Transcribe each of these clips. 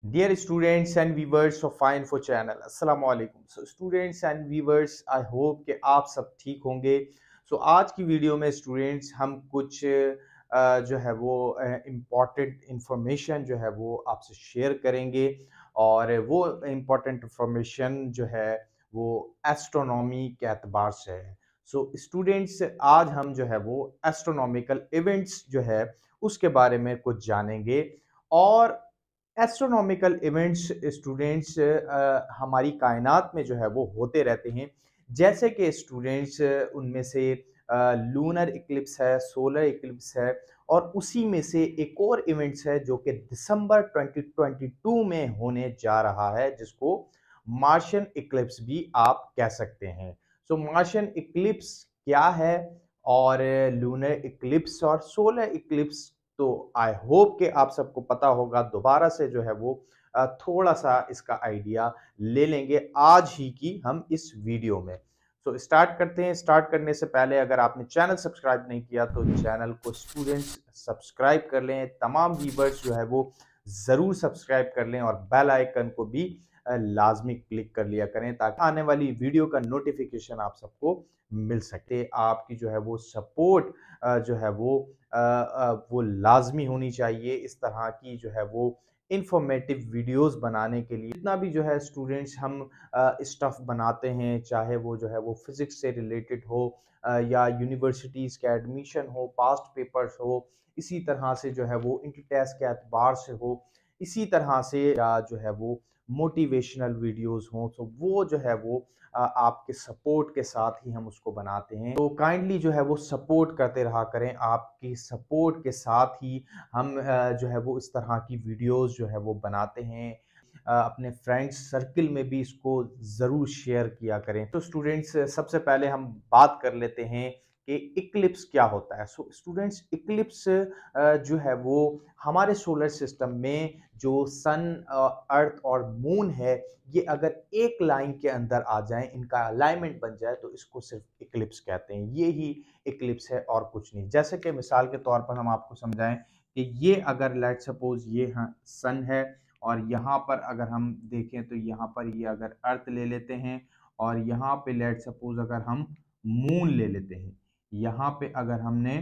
Dear students and viewers of Fine for channel, अस्सलाम वालेकुम। So students and viewers, I hope कि आप सब ठीक होंगे। आज की वीडियो में स्टूडेंट्स हम कुछ जो है वो इम्पॉर्टेंट इंफॉर्मेशन जो है वो आपसे शेयर करेंगे। और वो इम्पॉर्टेंट इंफॉर्मेशन जो है वो एस्ट्रोनॉमी के एतबार से है। स्टूडेंट्स, आज हम जो है वो एस्ट्रोनॉमिकल इवेंट्स जो है उसके बारे में कुछ जानेंगे। और एस्ट्रोनॉमिकल इवेंट्स स्टूडेंट्स हमारी कायनात में जो है वो होते रहते हैं। जैसे कि स्टूडेंट्स उनमें से लूनर इक्लिप्स है, सोलर इक्लिप्स है, और उसी में से एक और इवेंट्स है जो कि दिसंबर 2022 में होने जा रहा है, जिसको मार्शियन इक्लिप्स भी आप कह सकते हैं। मार्शियन इक्लिप्स क्या है, और लूनर इक्लिप्स और सोलर इक्लिप्स, तो आई होप कि आप सबको पता होगा। दोबारा से जो है वो थोड़ा सा इसका आइडिया ले लेंगे आज ही की हम इस वीडियो में। स्टार्ट करते हैं। स्टार्ट करने से पहले अगर आपने चैनल सब्सक्राइब नहीं किया तो चैनल को स्टूडेंट्स सब्सक्राइब कर लें। तमाम व्यूवर्स जो है वो ज़रूर सब्सक्राइब कर लें और बेल आइकन को भी लाजमी क्लिक कर लिया करें, ताकि आने वाली वीडियो का नोटिफिकेशन आप सबको मिल सके। आपकी जो है वो सपोर्ट जो है वो लाजमी होनी चाहिए। इस तरह की जो है वो इंफॉर्मेटिव वीडियोस बनाने के लिए जितना भी जो है स्टूडेंट्स हम स्टफ बनाते हैं, चाहे वो जो है वो फिजिक्स से रिलेटेड हो, या यूनिवर्सिटीज़ के एडमिशन हो, पास्ट पेपर्स हो, इसी तरह से जो है वो इंटर टेस्ट के एतबार से हो, इसी तरह से या जो है वो मोटिवेशनल वीडियोस हों, तो वो जो है वो आपके सपोर्ट के साथ ही हम उसको बनाते हैं। तो काइंडली जो है वो सपोर्ट करते रहा करें। आपकी सपोर्ट के साथ ही हम जो है वो इस तरह की वीडियोस जो है वो बनाते हैं। अपने फ्रेंड्स सर्किल में भी इसको ज़रूर शेयर किया करें। तो स्टूडेंट्स, सबसे पहले हम बात कर लेते हैं कि इक्लिप्स क्या होता है। स्टूडेंट्स, इक्लिप्स जो है वो हमारे सोलर सिस्टम में जो सन, अर्थ और मून है, ये अगर एक लाइन के अंदर आ जाएं, इनका अलाइनमेंट बन जाए, तो इसको सिर्फ इक्लिप्स कहते हैं। ये ही इक्लिप्स है और कुछ नहीं। जैसे कि मिसाल के तौर पर हम आपको समझाएं कि ये अगर लेट सपोज ये सन है, और यहाँ पर अगर हम देखें तो यहाँ पर ये अगर अर्थ ले लेते हैं, और यहाँ पे लेट सपोज अगर हम मून ले लेते हैं, यहाँ पे अगर हमने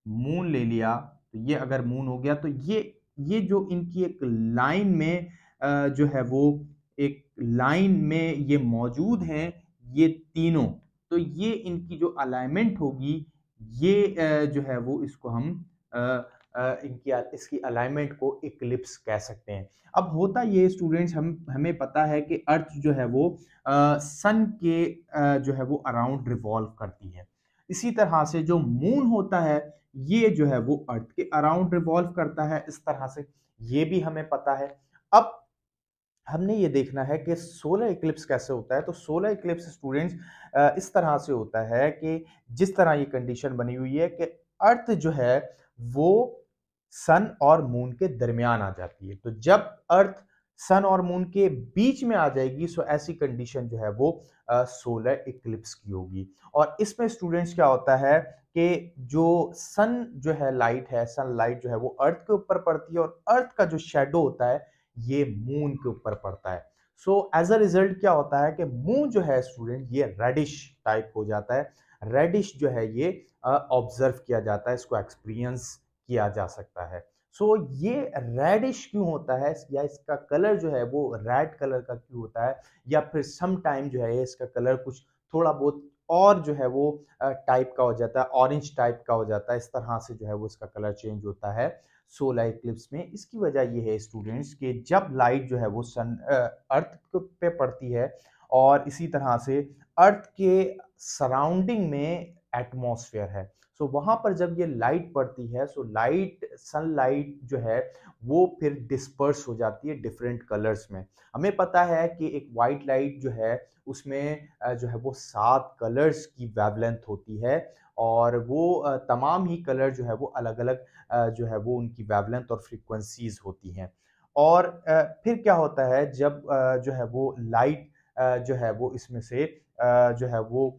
मून ले लिया, तो ये अगर मून हो गया, तो ये जो इनकी एक लाइन में जो है वो एक लाइन में ये मौजूद हैं, ये तीनों। तो ये इनकी जो अलाइनमेंट होगी, ये जो है वो इसको हम अ, इनकी इसकी अलाइनमेंट को इक्लिप्स कह सकते हैं। अब होता ये स्टूडेंट्स, हम हमें पता है कि अर्थ जो है वो सन के जो है वो अराउंड रिवॉल्व करती है। इसी तरह से जो मून होता है, ये जो है वो अर्थ के अराउंड रिवॉल्व करता है। इस तरह से ये भी हमें पता है। अब हमने ये देखना है कि सोलर इक्लिप्स कैसे होता है। तो सोलर इक्लिप्स स्टूडेंट्स इस तरह से होता है कि जिस तरह ये कंडीशन बनी हुई है कि अर्थ जो है वो सन और मून के दरमियान आ जाती है। तो जब अर्थ सन और मून के बीच में आ जाएगी, सो ऐसी कंडीशन जो है वो सोलर इक्लिप्स की होगी। और इसमें स्टूडेंट्स क्या होता है कि जो सन जो है लाइट है, सन लाइट जो है वो अर्थ के ऊपर पड़ती है, और अर्थ का जो शेडो होता है ये मून के ऊपर पड़ता है। एज अ रिजल्ट क्या होता है कि मून जो है स्टूडेंट, ये रेडिश टाइप हो जाता है। रेडिश जो है ये ऑब्जर्व किया जाता है, इसको एक्सपीरियंस किया जा सकता है। ये रेडिश क्यों होता है, या इसका कलर जो है वो रेड कलर का क्यों होता है, या फिर सम टाइम जो है इसका कलर कुछ थोड़ा बहुत और जो है वो टाइप का हो जाता है, ऑरेंज टाइप का हो जाता है। इस तरह से जो है वो इसका कलर चेंज होता है सोलर इक्लिप्स में। इसकी वजह ये है स्टूडेंट्स कि जब लाइट जो है वो अर्थ पे पड़ती है, और इसी तरह से अर्थ के सराउंडिंग में एटमॉस्फेयर है, वहां पर जब ये लाइट पड़ती है, लाइट सनलाइट जो है वो फिर डिस्पर्स हो जाती है डिफरेंट कलर्स में। हमें पता है कि एक वाइट लाइट जो है उसमें जो है वो 7 कलर्स की वेवलेंथ होती है, और वो तमाम ही कलर जो है वो अलग अलग जो है वो उनकी वेवलेंथ और फ्रीक्वेंसीज होती हैं। और फिर क्या होता है जब जो है वो लाइट जो है वो इसमें से जो है वो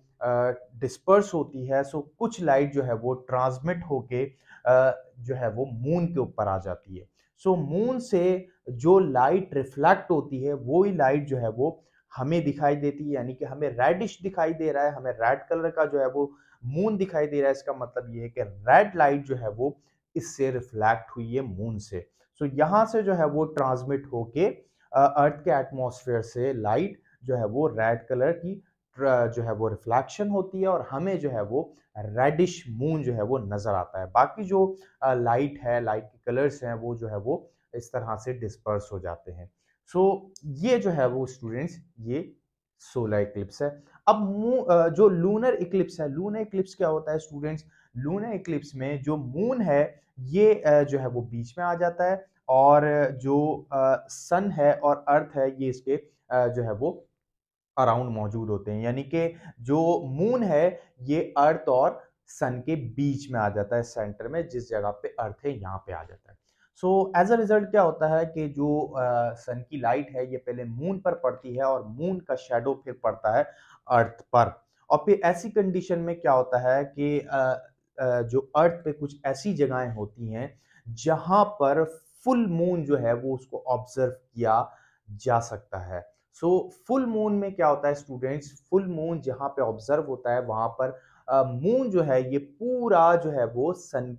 डिस्पर्स होती है, कुछ लाइट जो है वो ट्रांसमिट होके जो है वो मून के ऊपर आ जाती है। सो मून से जो लाइट रिफ्लेक्ट होती है वो ही लाइट जो है वो हमें दिखाई देती है, यानी कि हमें रेडिश दिखाई दे रहा है, हमें रेड कलर का जो है वो मून दिखाई दे रहा है। इसका मतलब ये है कि रेड लाइट जो है वो इससे रिफ्लेक्ट हुई है मून से। सो यहाँ से जो है वो ट्रांसमिट होके अर्थ के एटमॉस्फेयर से लाइट जो है वो रेड कलर की जो है वो रिफ्लेक्शन होती है और हमें जो है वो रेडिश मून जो है वो नजर आता है। बाकी जो लाइट है, लाइट के कलर्स हैं, वो जो है वो इस तरह से डिस्पर्स हो जाते हैं। सो ये जो है वो स्टूडेंट्स ये सोलर इक्लिप्स है। अब जो लूनर इक्लिप्स है, लूनर इक्लिप्स क्या होता है स्टूडेंट्स? लूनर इक्लिप्स में जो मून है ये जो है वो बीच में आ जाता है और जो सन है और अर्थ है ये इसके जो है वो अराउंड मौजूद होते हैं, यानी कि जो मून है ये अर्थ और सन के बीच में आ जाता है, सेंटर में जिस जगह पे अर्थ है यहाँ पे आ जाता है। सो एज अ रिजल्ट क्या होता है कि जो सन की लाइट है ये पहले मून पर पड़ती है और मून का शेडो फिर पड़ता है अर्थ पर। और फिर ऐसी कंडीशन में क्या होता है कि जो अर्थ पे कुछ ऐसी जगहें होती हैं जहां पर फुल मून जो है वो उसको ऑब्जर्व किया जा सकता है। सो फुल मून में क्या होता है स्टूडेंट्स? फुल मून जहां पे ऑब्जर्व होता है वहां पर मून जो है ये पूरा जो है वो सन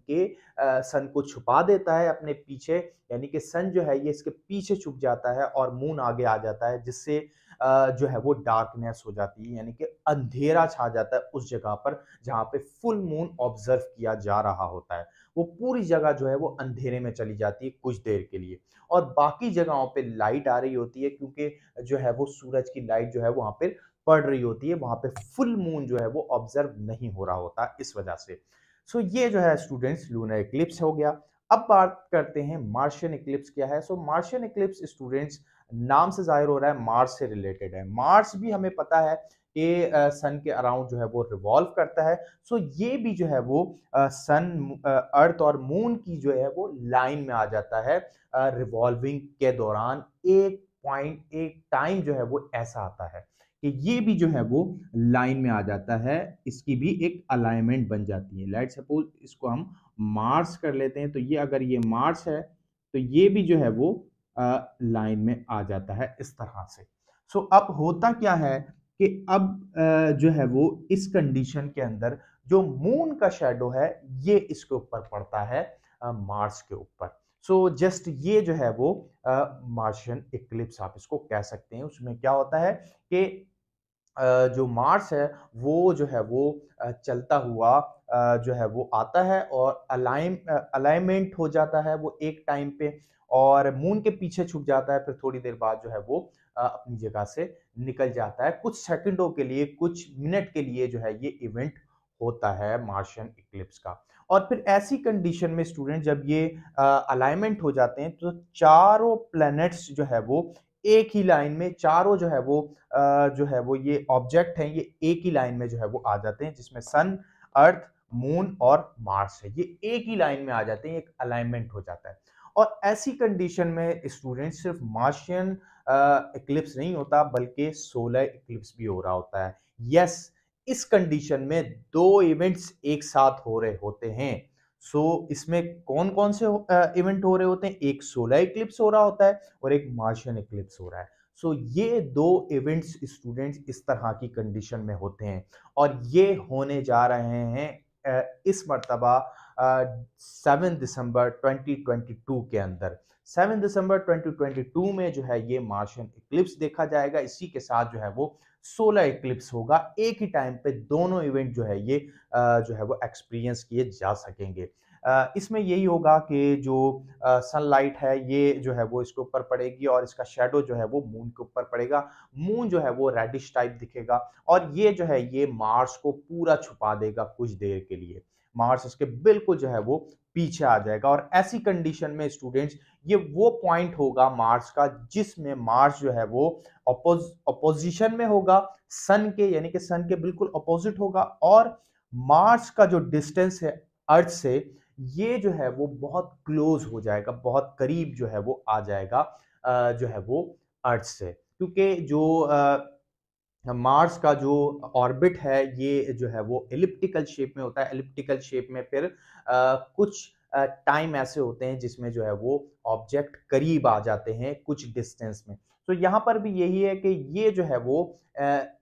को छुपा देता है अपने पीछे, यानी कि सन जो है ये इसके पीछे छुप जाता है और मून आगे आ जाता है, जिससे जो है वो डार्कनेस हो जाती है, यानी कि अंधेरा छा जाता है उस जगह पर जहां पे फुल मून ऑब्जर्व किया जा रहा होता है। वो पूरी जगह जो है वो अंधेरे में चली जाती है कुछ देर के लिए और बाकी जगहों पे लाइट आ रही होती है, क्योंकि जो है वो सूरज की लाइट जो है वहां पर पड़ रही होती है, वहां पे फुल मून जो है वो ऑब्जर्व नहीं हो रहा होता इस वजह से। सो ये जो है स्टूडेंट्स लूनर इक्लिप्स हो गया। अब बात करते हैं मार्शियन इक्लिप्स क्या है। सो मार्शियन इक्लिप्स स्टूडेंट्स नाम से जाहिर हो रहा है मार्स से रिलेटेड है। मार्स भी हमें पता है कि सन के अराउंड जो है वो रिवॉल्व करता है। सो ये भी जो है वो सन, अर्थ और मून की जो है वो लाइन में आ जाता है। रिवॉल्विंग के दौरान एक पॉइंट, एक टाइम जो है वो ऐसा आता है कि ये भी जो है वो लाइन में आ जाता है, इसकी भी एक अलाइनमेंट बन जाती है। लेट्स सपोज इसको हम मार्स कर लेते हैं, तो ये अगर ये मार्स है तो ये भी जो है वो लाइन में आ जाता है इस तरह से। सो अब होता क्या है कि अब जो है वो इस कंडीशन के अंदर जो मून का शेडो है ये इसके ऊपर पड़ता है, मार्स के ऊपर। सो जस्ट ये जो है वो मार्शियन इक्लिप्स आप इसको कह सकते हैं। उसमें क्या होता है कि जो मार्स है वो जो है वो चलता हुआ जो है वो आता है और अलाइनमेंट हो जाता है वो एक टाइम पे और मून के पीछे छुप जाता है, फिर थोड़ी देर बाद जो है वो अपनी जगह से निकल जाता है। कुछ सेकंडों के लिए, कुछ मिनट के लिए जो है ये इवेंट होता है मार्शियन इक्लिप्स का। और फिर ऐसी कंडीशन में स्टूडेंट जब ये अलाइनमेंट हो जाते हैं तो चारों प्लैनेट्स जो है वो एक ही लाइन में, चारों जो है वो जो है वो ये ऑब्जेक्ट हैं, ये एक ही लाइन में जो है वो आ जाते हैं, जिसमें सन, अर्थ, मून और मार्स है, ये एक ही लाइन में आ जाते हैं, एक अलाइनमेंट हो जाता है। और ऐसी कंडीशन में स्टूडेंट सिर्फ मार्शियन इक्लिप्स नहीं होता बल्कि सोलर इक्लिप्स भी हो रहा होता है। यस, इस कंडीशन में दो इवेंट्स एक साथ हो रहे होते हैं। सो इसमें कौन कौन से इवेंट हो रहे होते हैं? एक सोलर इक्लिप्स हो रहा होता है और एक मार्शियन इक्लिप्स हो रहा है। सो ये दो इवेंट्स स्टूडेंट्स इस तरह की कंडीशन में होते हैं और ये होने जा रहे हैं इस मर्तबा 7 दिसंबर 2022 के अंदर। 7 दिसंबर 2022 में जो है ये मार्शियन इक्लिप्स देखा जाएगा। इसी के साथ जो है वो सोलर इक्लिप्स होगा। एक ही टाइम पे दोनों इवेंट जो है ये जो है वो एक्सपीरियंस किए जा सकेंगे। इसमें यही होगा कि जो सनलाइट है ये जो है वो इसके ऊपर पड़ेगी और इसका शेडो जो है वो मून के ऊपर पड़ेगा। मून जो है वो रेडिश टाइप दिखेगा और ये जो है ये मार्स को पूरा छुपा देगा कुछ देर के लिए। मार्स इसके बिल्कुल जो है वो पीछे आ जाएगा और ऐसी कंडीशन में स्टूडेंट्स ये वो पॉइंट होगा मार्स का जिसमें मार्स जो है वो अपोजिशन में होगा सन के, यानी कि सन के बिल्कुल अपोजिट होगा और मार्स का जो डिस्टेंस है अर्थ से ये जो है वो बहुत क्लोज हो जाएगा, बहुत करीब जो है वो आ जाएगा जो है वो अर्थ से, क्योंकि जो मार्स का जो ऑर्बिट है ये जो है वो एलिप्टिकल शेप में होता है। एलिप्टिकल शेप में फिर कुछ टाइम ऐसे होते हैं जिसमें जो है वो ऑब्जेक्ट करीब आ जाते हैं कुछ डिस्टेंस में। तो यहाँ पर भी यही है कि ये जो है वो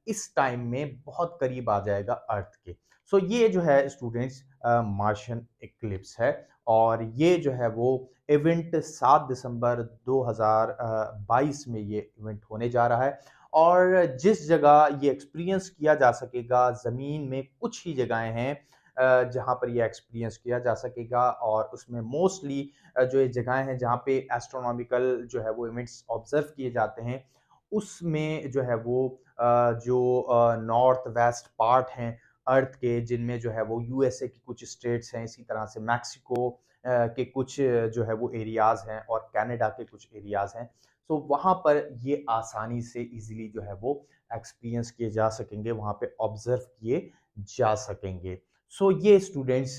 इस टाइम में बहुत करीब आ जाएगा अर्थ के। सो ये जो है स्टूडेंट्स मार्शियन इक्लिप्स है और ये जो है वो इवेंट 7 दिसंबर 2022 में ये इवेंट होने जा रहा है और जिस जगह ये एक्सपीरियंस किया जा सकेगा, ज़मीन में कुछ ही जगहें हैं जहाँ पर ये एक्सपीरियंस किया जा सकेगा और उसमें मोस्टली जो ये जगहें हैं जहाँ पे एस्ट्रोनॉमिकल जो है वो इवेंट्स ऑब्जर्व किए जाते हैं, उसमें जो है वो नॉर्थ वेस्ट पार्ट हैं अर्थ के जिनमें जो है वो यूएसए की कुछ स्टेट्स हैं, इसी तरह से मैक्सिको के कुछ जो है वो एरियाज़ हैं और कनाडा के कुछ एरियाज़ हैं। सो वहाँ पर ये आसानी से इजीली जो है वो एक्सपीरियंस किए जा सकेंगे, वहाँ पे ऑब्जर्व किए जा सकेंगे। सो ये स्टूडेंट्स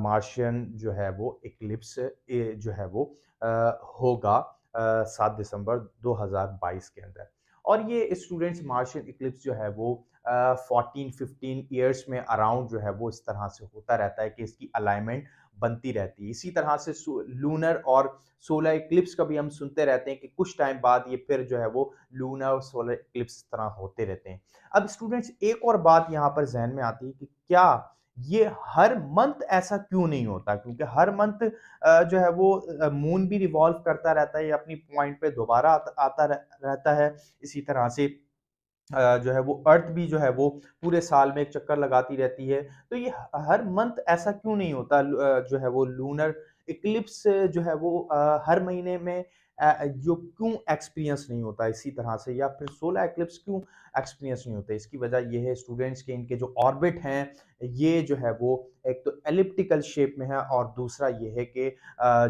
मार्शियन जो है वो इक्लिप्स जो है वो होगा 7 दिसंबर 2022 के अंदर और ये स्टूडेंट्स मार्शियन इक्लिप्स जो है वो 14-15 ईयर्स में अराउंड जो है वो इस तरह से होता रहता है कि इसकी अलाइनमेंट बनती रहती है। इसी तरह से लूनर और सोलर इक्लिप्स का भी हम सुनते रहते हैं कि कुछ टाइम बाद ये फिर जो है वो लूनर और सोलर इक्लिप्स तरह होते रहते हैं। अब स्टूडेंट्स एक और बात यहाँ पर ज़हन में आती है कि क्या ये हर मंथ ऐसा क्यों नहीं होता? क्योंकि हर मंथ जो है वो मून भी रिवॉल्व करता रहता है, ये अपनी पॉइंट पे दोबारा आता रहता है। इसी तरह से जो है वो अर्थ भी जो है वो पूरे साल में एक चक्कर लगाती रहती है। तो ये हर मंथ ऐसा क्यों नहीं होता जो है वो लूनर इक्लिप्स जो है वो हर महीने में जो क्यों एक्सपीरियंस नहीं होता इसी तरह से या फिर सोलर इक्लिप्स क्यों एक्सपीरियंस नहीं होते? इसकी वजह ये है स्टूडेंट्स के इनके जो ऑर्बिट हैं, ये जो है वो एक तो एलिप्टिकल शेप में है और दूसरा ये है कि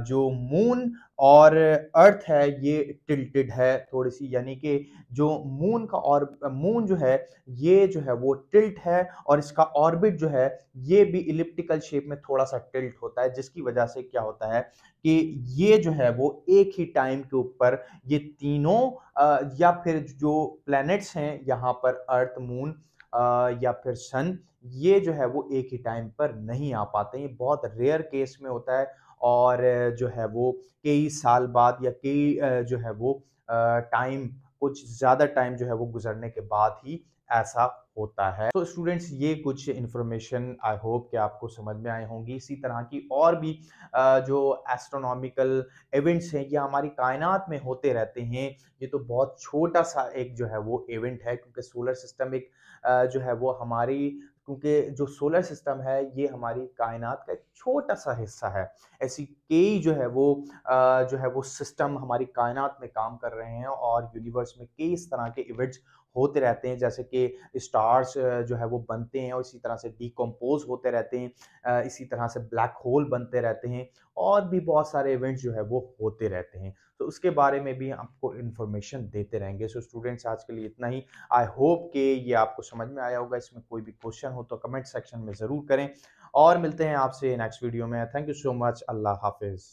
जो मून और अर्थ है ये टिल्टेड है थोड़ी-सी यानी कि जो मून का और मून जो है ये जो है वो टिल्ट है और इसका ऑर्बिट जो है ये भी इलिप्टिकल शेप में थोड़ा-सा टिल्ट होता है जिसकी वजह से क्या होता है कि ये जो है वो एक ही टाइम के ऊपर ये तीनों या फिर जो प्लैनेट्स हैं यहाँ पर अर्थ, मून या फिर सन ये जो है वो एक ही टाइम पर नहीं आ पाते हैं। ये बहुत रेयर केस में होता है और जो है वो कई साल बाद या कई जो है वो टाइम कुछ ज़्यादा टाइम जो है वो गुज़रने के बाद ही ऐसा होता है। तो स्टूडेंट्स ये कुछ इन्फॉर्मेशन आई होप कि आपको समझ में आई होंगी। इसी तरह की और भी जो एस्ट्रोनॉमिकल इवेंट्स हैं ये हमारी कायनात में होते रहते हैं। ये तो बहुत छोटा-सा एक जो है वो इवेंट है क्योंकि सोलर सिस्टम एक जो है वो हमारी क्योंकि जो सोलर सिस्टम है ये हमारी कायनात का एक छोटा-सा हिस्सा है। ऐसी कई जो है वो सिस्टम हमारी कायनात में काम कर रहे हैं और यूनिवर्स में कई इस तरह के इवेंट्स होते रहते हैं जैसे कि स्टार्स जो है वो बनते हैं और इसी तरह से डिकम्पोज़ होते रहते हैं। इसी तरह से ब्लैक होल बनते रहते हैं और भी बहुत सारे इवेंट्स जो है वो होते रहते हैं। तो उसके बारे में भी आपको इन्फॉर्मेशन देते रहेंगे। सो स्टूडेंट्स आज के लिए इतना ही। आई होप कि ये आपको समझ में आया होगा। इसमें कोई भी क्वेश्चन हो तो कमेंट सेक्शन में ज़रूर करें और मिलते हैं आपसे नेक्स्ट वीडियो में। Thank you so much. अल्लाह हाफ़िज़।